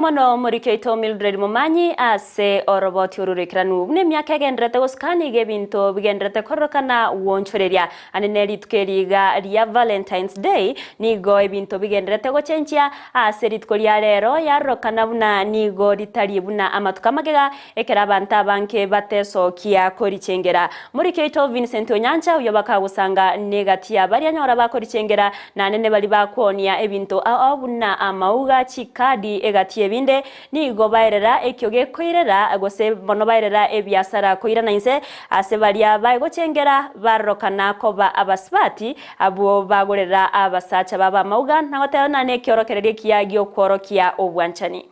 Mono murikeito Mildred Mumanyi ase oroboti ururekiranu ne myaka gendrete goskani gebinto bigendrete korokana wonchoreria aneneri tukeriga ria Valentine's Day nigo ebinto bigendrete gochenchia ase ritkoria rero yarokana buna nigo ritari buna amatukamagega ekera banta banke batesokia korichengera murikeito Vincent Onyancha uyobaka gusanga negatia bari anyora bakorichengera nanene bali bakonia ebinto abuna amauga chikadi egatie binde ni gobairera ekyoge koirera gose bono bairera ebiasara koirana inse asebaria baigocengera barokana koba abasbati abo bagorera abasacha baba mauga nagotana ne kyorokererie kiagio kworokia obwanchani.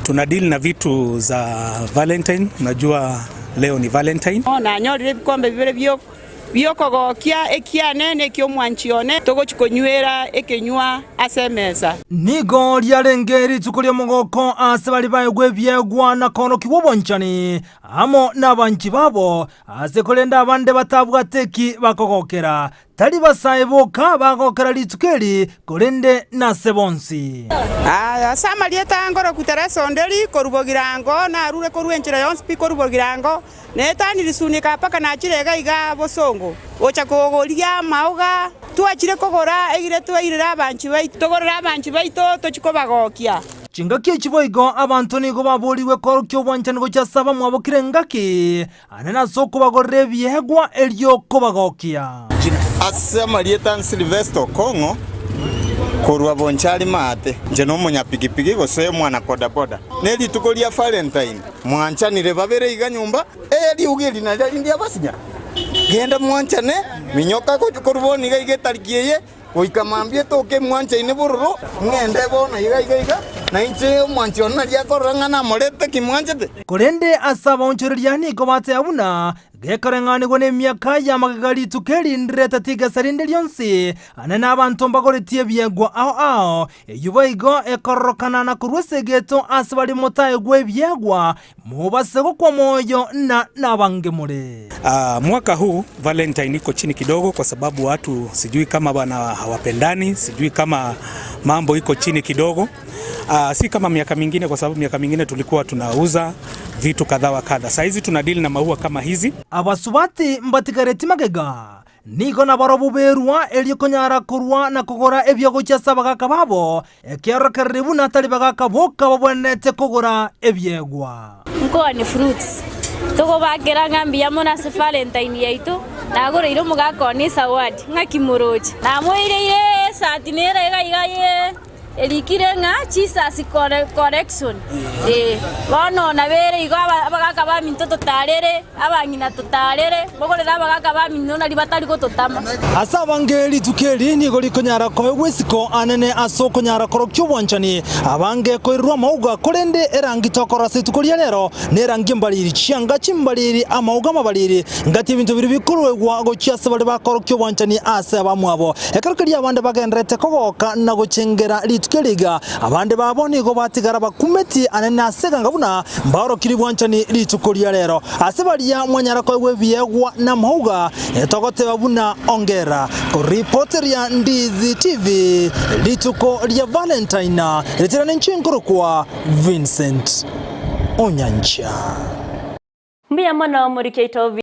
Tuna deal na vitu za Valentine, najua leo ni Valentine. Na nyorire bikombe bibere byokogokia ekianene kyo mwanchione togochikonywera ekenywa asemesa nigo lyarengeri tukulia mogoko ase bali bayegwe byegwa na koroki wobonchani amo nabanchi babo ase kolenda abande batabwateki bakogokera tali basaiboka bagokera litukeli kolende na sebonsi sama lieta ngoro kutereso ndeli korubogirango na rure koruenchira yonsi korubogirango netani lisunika paka na chirega iga bosongo ocha kogoria mauga tuachire kogora egire tuairira abanchi baito togorera abanchi baito tochikobagokia chingaki chiboigo abantu nigo baburiwe korokyo bwanchani gochasaba mwabokire ngaki anena soko bagorre byegwa elyo kobagokia ase marieta Silvestre Kongo korwa bonchali mate nje no munyapigipigi gose mwana boda neli tukolia Valentine mwanchanire babere iga nyumba eli ugeli na ndia basinya genda mwanchane minyoka ko koruboni iga igetarikiye oikamambie toke mwanchaine bururu ngende bona iga na inche mwanchona lia korangana morete kimwanchete kolende asaba onchoreria niko bate abuna gekarengani gone myaka ya magagali tukeli ndreta tiga sarinde lyonsi anena abantu mbagoretie byegwa ao eyuboigo ekorokana na kurwese geto asabali motaye gwe byegwa mubasego kwa moyo na nabangemure. Mwaka huu Valentine iko chini kidogo kwa sababu watu sijui kama bana hawapendani, sijui kama mambo iko chini kidogo. Si kama miaka mingine kwa sababu miaka mingine tulikuwa tunauza vitu kadha wa kadha. Sasa hizi tunadili na maua kama hizi. Abasubati mbatikareti magega niko na barobu berwa elyo konyara kurwa na kugora ebyo gochasa bagaka babo ekyaro karibu na tali bagaka boka babonete kugora ebyegwa nko ni fruits togo bagera ngambia mona se Valentine yaitu nagora iro mugako ni sawadi ngakimoroji na moireire satinera igaye elikire nga Jesus correction bono na bere igo abagaka ba minto totarere abangina totarere bogorera abagaka ba minno na libatari ko totama asa bangeli tukeli ni goli konyara ko wesiko anene asoko nyara korokyo bwanchani abange koirwa mauga kolende erangi tokora situkolia lero ne rangi mbaliri chianga chimbaliri amauga mabaliri ngati bintu biri bikurwegwa go chiasa bali ba korokyo bwanchani asa bamwabo ekarukiri abande bagendrete kogoka na gochengera tukeliga abande baboni go batigara bakumeti anene asega ngabuna mbaro kiri bwanchani litukolia lero asebalia mwanyara ko webyegwa na mauga etogote babuna ongera ko reporter ya Ndizi TV lituko lya Valentine leterane nchinkuru kwa Vincent Onyancha Mbia mono murikeito